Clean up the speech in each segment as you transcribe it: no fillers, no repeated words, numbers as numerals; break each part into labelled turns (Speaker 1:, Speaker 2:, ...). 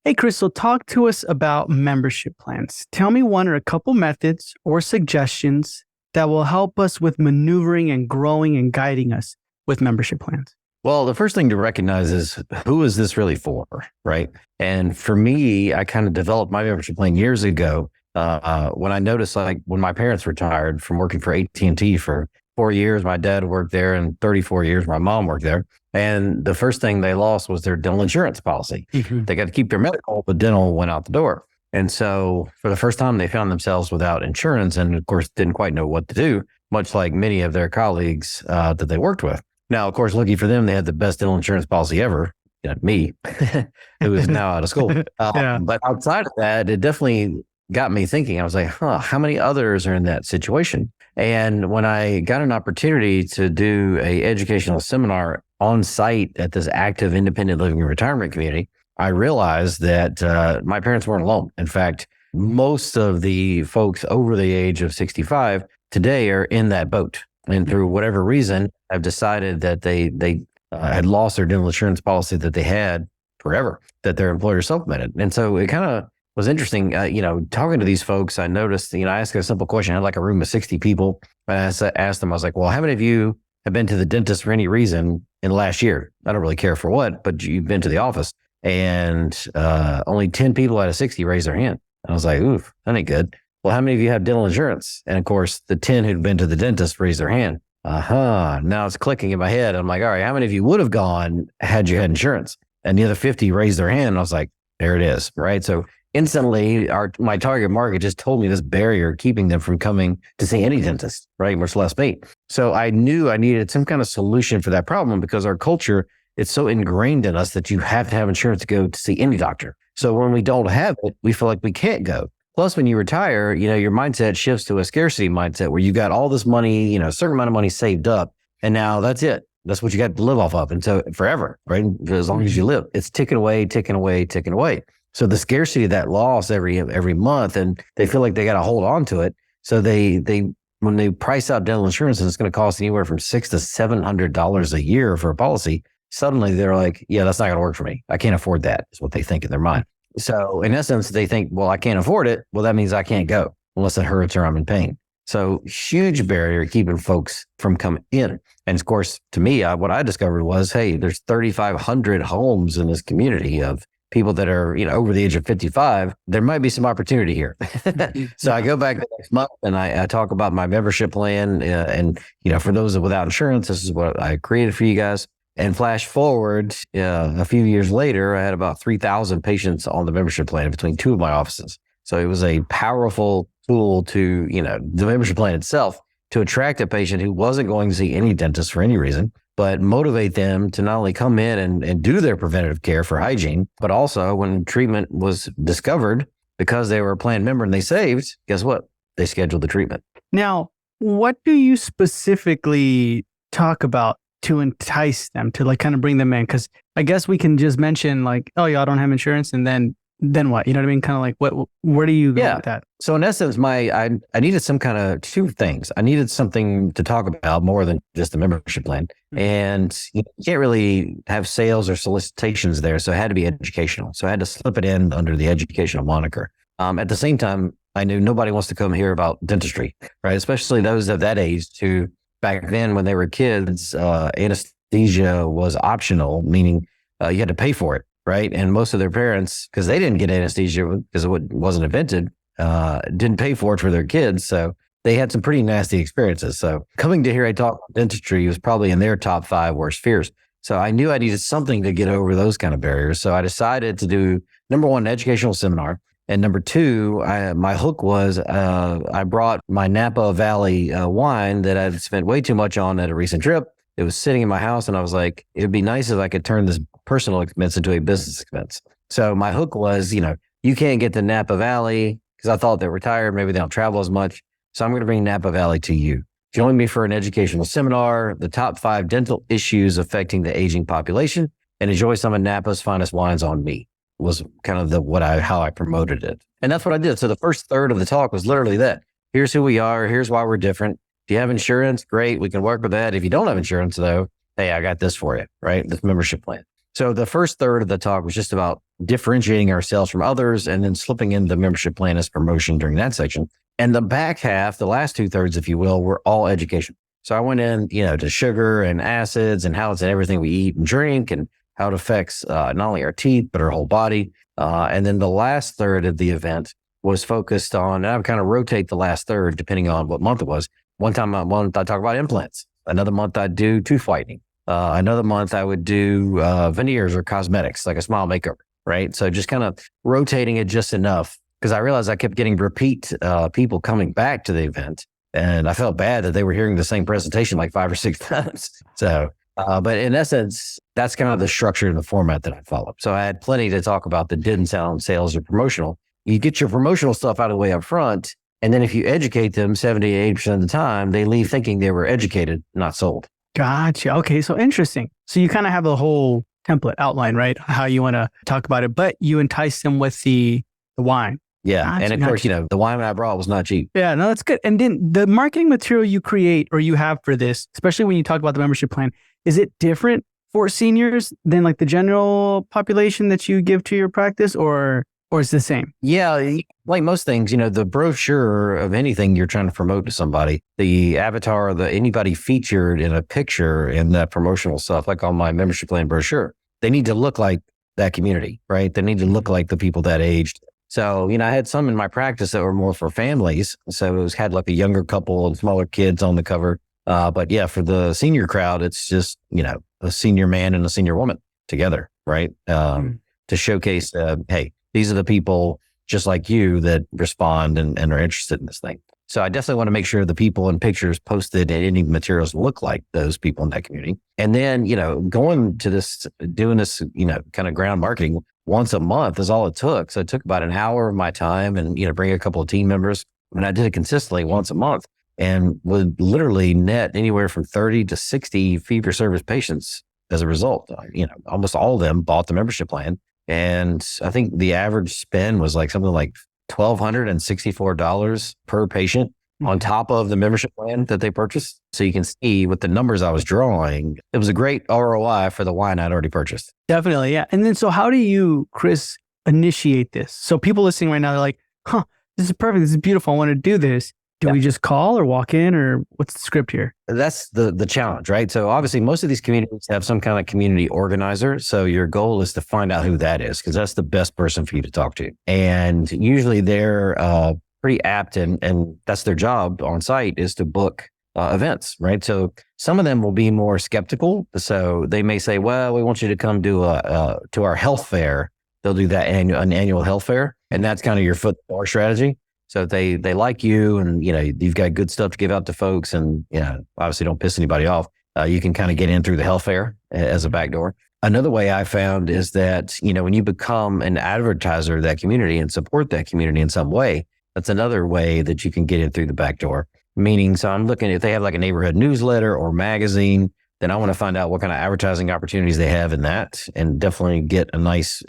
Speaker 1: Hey, Crystal, talk to us about membership plans. Tell me one or a couple methods or suggestions that will help us with maneuvering and growing and guiding us with membership plans.
Speaker 2: Well, the first thing to recognize is who is this really for, right? And for me, I kind of developed my membership plan years ago when I noticed, like, when my parents retired from working for AT&T for 4 years. My dad worked there, and 34 years, my mom worked there. And the first thing they lost was their dental insurance policy.
Speaker 1: Mm-hmm.
Speaker 2: They got to keep their medical, but dental went out the door. And so for the first time, they found themselves without insurance and, of course, didn't quite know what to do, much like many of their colleagues that they worked with. Now, of course, lucky for them, they had the best dental insurance policy ever. Me, who is now out of school. But outside of that, it definitely got me thinking. I was like, how many others are in that situation? And when I got an opportunity to do a educational seminar on site at this active independent living and retirement community, I realized that my parents weren't alone. In fact, most of the folks over the age of 65 today are in that boat. And through whatever reason, I've decided that they had lost their dental insurance policy that they had forever, that their employer supplemented. And so it kind of was interesting, talking to these folks. I noticed, I asked a simple question. I had like a room of 60 people. I asked them, I was like, well, how many of you have been to the dentist for any reason in the last year? I don't really care for what, but you've been to the office. And only 10 people out of 60 raised their hand. I was like, oof, that ain't good. Well, how many of you have dental insurance? And of course, the 10 who'd been to the dentist raised their hand. Now it's clicking in my head. I'm like, all right, how many of you would have gone had you had insurance? And the other 50 raised their hand. And I was like, there it is, right? So instantly, my target market just told me this barrier keeping them from coming to see any dentist, right? Much less me. So I knew I needed some kind of solution for that problem because our culture, it's so ingrained in us that you have to have insurance to go to see any doctor. So when we don't have it, we feel like we can't go. Plus, when you retire, your mindset shifts to a scarcity mindset where you got all this money, a certain amount of money saved up, and now that's it. That's what you got to live off of. And so forever, right? As long as you live, it's ticking away, ticking away, ticking away. So the scarcity of that loss every month, and they feel like they got to hold on to it. So they when they price out dental insurance and it's going to cost anywhere from $600 to $700 a year for a policy, suddenly they're like, yeah, that's not going to work for me. I can't afford that, is what they think in their mind. So in essence, they think, well, I can't afford it. Well, that means I can't go unless it hurts or I'm in pain. So huge barrier keeping folks from coming in. And of course, to me, what I discovered was, hey, there's 3,500 homes in this community of people that are, over the age of 55. There might be some opportunity here. So I go back the next month and I talk about my membership plan. And for those without insurance, this is what I created for you guys. And flash forward a few years later, I had about 3,000 patients on the membership plan between two of my offices. So it was a powerful tool to, the membership plan itself, to attract a patient who wasn't going to see any dentist for any reason, but motivate them to not only come in and do their preventative care for hygiene, but also when treatment was discovered, because they were a plan member and they saved, guess what? They scheduled the treatment.
Speaker 1: Now, what do you specifically talk about to entice them, to kind of bring them in? Because I guess we can just mention like, oh, y'all don't have insurance, and then what? You know what I mean? Kind of like, where do you go with that?
Speaker 2: So in essence, I needed some kind of two things. I needed something to talk about more than just a membership plan. Mm-hmm. And you can't really have sales or solicitations there. So it had to be educational. So I had to slip it in under the educational moniker. At the same time, I knew nobody wants to come hear about dentistry, right? Especially those of that age who, back then, when they were kids, anesthesia was optional, meaning you had to pay for it, right? And most of their parents, because they didn't get anesthesia because it wasn't invented, didn't pay for it for their kids. So they had some pretty nasty experiences. So coming to hear I talk about dentistry was probably in their top 5 worst fears. So I knew I needed something to get over those kind of barriers. So I decided to do, number one, an educational seminar. And number two, my hook was I brought my Napa Valley wine that I'd spent way too much on at a recent trip. It was sitting in my house, and I was like, it'd be nice if I could turn this personal expense into a business expense. So my hook was, you can't get to Napa Valley because I thought they're retired. Maybe they don't travel as much. So I'm going to bring Napa Valley to you. Join me for an educational seminar, the top 5 dental issues affecting the aging population, and enjoy some of Napa's finest wines on me. Was kind of how I promoted it. And that's what I did. So the first third of the talk was literally that. Here's who we are. Here's why we're different. If you have insurance, great. We can work with that. If you don't have insurance though, hey, I got this for you, right? This membership plan. So the first third of the talk was just about differentiating ourselves from others and then slipping into the membership plan as promotion during that section. And the back half, the last 2/3, if you will, were all education. So I went in, to sugar and acids and how it's in everything we eat and drink and how it affects not only our teeth, but our whole body. And then the last third of the event was focused on, and I would kind of rotate the last third depending on what month it was. One month I talk about implants. Another month I'd do tooth whitening. Another month I would do veneers or cosmetics, like a smile makeover, right? So just kind of rotating it just enough because I realized I kept getting repeat people coming back to the event. And I felt bad that they were hearing the same presentation like 5 or 6 times. So, but in essence, that's kind of the structure and the format that I followed. So I had plenty to talk about that didn't sound sales or promotional. You get your promotional stuff out of the way up front. And then if you educate them 70, 80% of the time, they leave thinking they were educated, not sold.
Speaker 1: Gotcha. Okay. So interesting. So you kind of have a whole template outline, right? How you want to talk about it, but you entice them with the wine.
Speaker 2: Yeah.
Speaker 1: Gotcha,
Speaker 2: and of course, the wine I brought was not cheap.
Speaker 1: Yeah, no, that's good. And then the marketing material you create or you have for this, especially when you talk about the membership plan, is it different for seniors than like the general population that you give to your practice or it's the same?
Speaker 2: Yeah, like most things, the brochure of anything you're trying to promote to somebody, the avatar, anybody featured in a picture in that promotional stuff, like on my membership plan brochure, they need to look like that community, right? They need to look like the people that aged. So, I had some in my practice that were more for families. So it had like a younger couple and smaller kids on the cover. But yeah, for the senior crowd, it's just, a senior man and a senior woman together, right? To showcase, hey, these are the people just like you that respond and are interested in this thing. So I definitely want to make sure the people and pictures posted and any materials look like those people in that community. And then, going to this, doing this, kind of ground marketing once a month is all it took. So it took about an hour of my time and, bring a couple of team members. And I did it consistently once a month and would literally net anywhere from 30 to 60 fee-for-service patients as a result. Almost all of them bought the membership plan. And I think the average spend was like something like $1,264 per patient on top of the membership plan that they purchased. So you can see with the numbers I was drawing, it was a great ROI for the wine I'd already purchased.
Speaker 1: Definitely. Yeah. And then, so how do you, Chris, initiate this? So people listening right now, they're like, this is perfect. This is beautiful. I want to do this. Do we just call or walk in or what's the script here?
Speaker 2: That's the challenge, right? So obviously most of these communities have some kind of community organizer. So your goal is to find out who that is because that's the best person for you to talk to. And usually they're pretty apt and that's their job on site is to book events, right? So some of them will be more skeptical. So they may say, well, we want you to come to our health fair. They'll do that an annual health fair. And that's kind of your foot in the door strategy. So they like you and, you've got good stuff to give out to folks and, obviously don't piss anybody off. You can kind of get in through the health fair as a backdoor. Another way I found is that, when you become an advertiser of that community and support that community in some way, that's another way that you can get in through the back door. Meaning, so I'm looking if they have like a neighborhood newsletter or magazine, then I want to find out what kind of advertising opportunities they have in that and definitely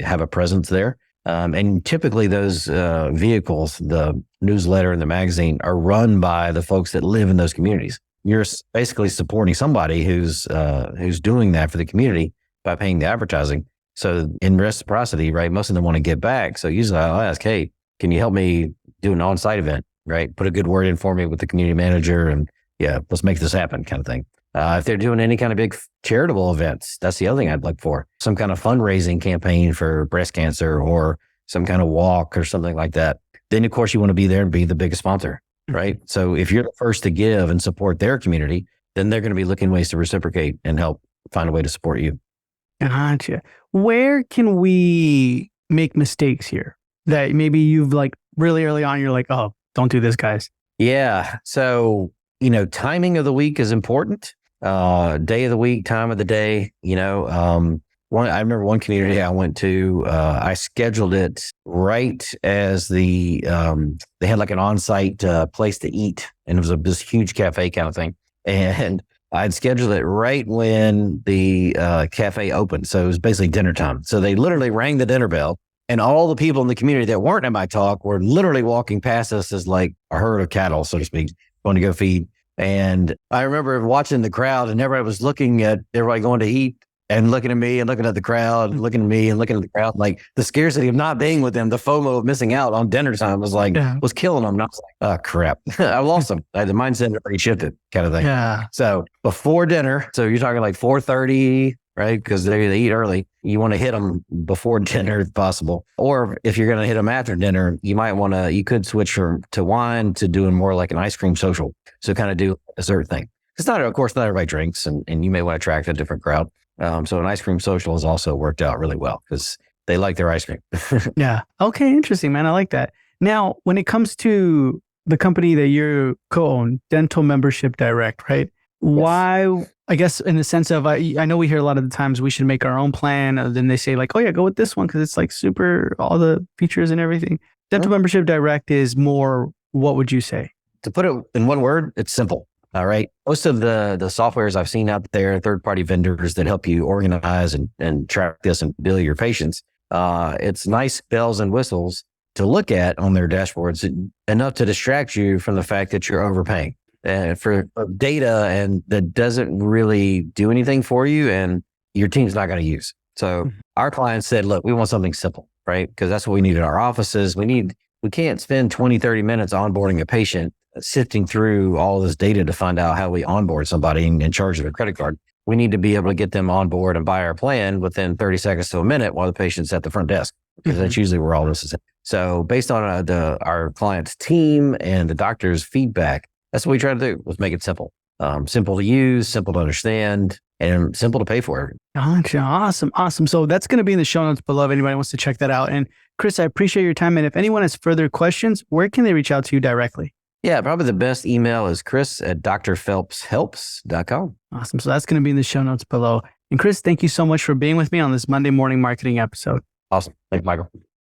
Speaker 2: have a presence there. And typically those vehicles, the newsletter and the magazine are run by the folks that live in those communities. You're basically supporting somebody who's doing that for the community by paying the advertising. So in reciprocity, right, most of them want to give back. So usually I'll ask, hey, can you help me do an on-site event, right? Put a good word in for me with the community manager and let's make this happen kind of thing. If they're doing any kind of big charitable events, that's the other thing I'd look for. Some kind of fundraising campaign for breast cancer or some kind of walk or something like that. Then, of course, you want to be there and be the biggest sponsor, right? So if you're the first to give and support their community, then they're going to be looking ways to reciprocate and help find a way to support you.
Speaker 1: Gotcha. Where can we make mistakes here that maybe you've like really early on, you're like, oh, don't do this, guys?
Speaker 2: Yeah. So, timing of the week is important. Day of the week, time of the day, I remember one community I went to, I scheduled it right as they had like an on-site place to eat and it was this huge cafe kind of thing. And I'd scheduled it right when the cafe opened. So it was basically dinner time. So they literally rang the dinner bell and all the people in the community that weren't at my talk were literally walking past us as like a herd of cattle, so to speak, going to go feed. And I remember watching the crowd and everybody was looking at everybody going to eat. and looking at me and looking at the crowd, looking at me and looking at the crowd. Like the scarcity of not being with them, the FOMO of missing out on dinner time was killing them. And I was like, oh crap, I lost them. The mindset had already shifted, kind of thing.
Speaker 1: Yeah.
Speaker 2: So before dinner, so you're talking like 4:30, right? Because they eat early. You want to hit them before dinner if possible. Or if you're going to hit them after dinner, you could switch to wine to doing more like an ice cream social. So kind of do a dessert thing. It's not, of course, not everybody drinks and you may want to attract a different crowd. So an ice cream social has also worked out really well because they like their ice cream.
Speaker 1: Yeah. Okay. Interesting, man. I like that. Now, when it comes to the company that you co-own, Dental Membership Direct, right? Yes. Why, I guess, in the sense of, I know we hear a lot of the times we should make our own plan. And then they say like, oh yeah, go with this one because it's like super, all the features and everything. Dental Membership Direct is more, what would you say?
Speaker 2: To put it in one word, it's simple. All right. Most of the softwares I've seen out there, third-party vendors that help you organize and track this and bill your patients, it's nice bells and whistles to look at on their dashboards, enough to distract you from the fact that you're overpaying for data and that doesn't really do anything for you and your team's not going to use. So our clients said, look, we want something simple, right? Because that's what we need in our offices. We can't spend 20, 30 minutes onboarding a patient, sifting through all this data to find out how we onboard somebody and charge them a credit card. We need to be able to get them on board and buy our plan within 30 seconds to a minute while the patient's at the front desk, because that's usually where all this is. So based on our client's team and the doctor's feedback, that's what we try to do, was make it simple. Simple to use, simple to understand, and simple to pay for.
Speaker 1: Gotcha. Awesome. So that's going to be in the show notes below if anybody wants to check that out. And Chris, I appreciate your time. And if anyone has further questions, where can they reach out to you directly?
Speaker 2: Yeah, probably the best email is chris@drphelpshelps.com.
Speaker 1: Awesome. So that's going to be in the show notes below. And Chris, thank you so much for being with me on this Monday morning marketing episode.
Speaker 2: Awesome. Thanks, Michael.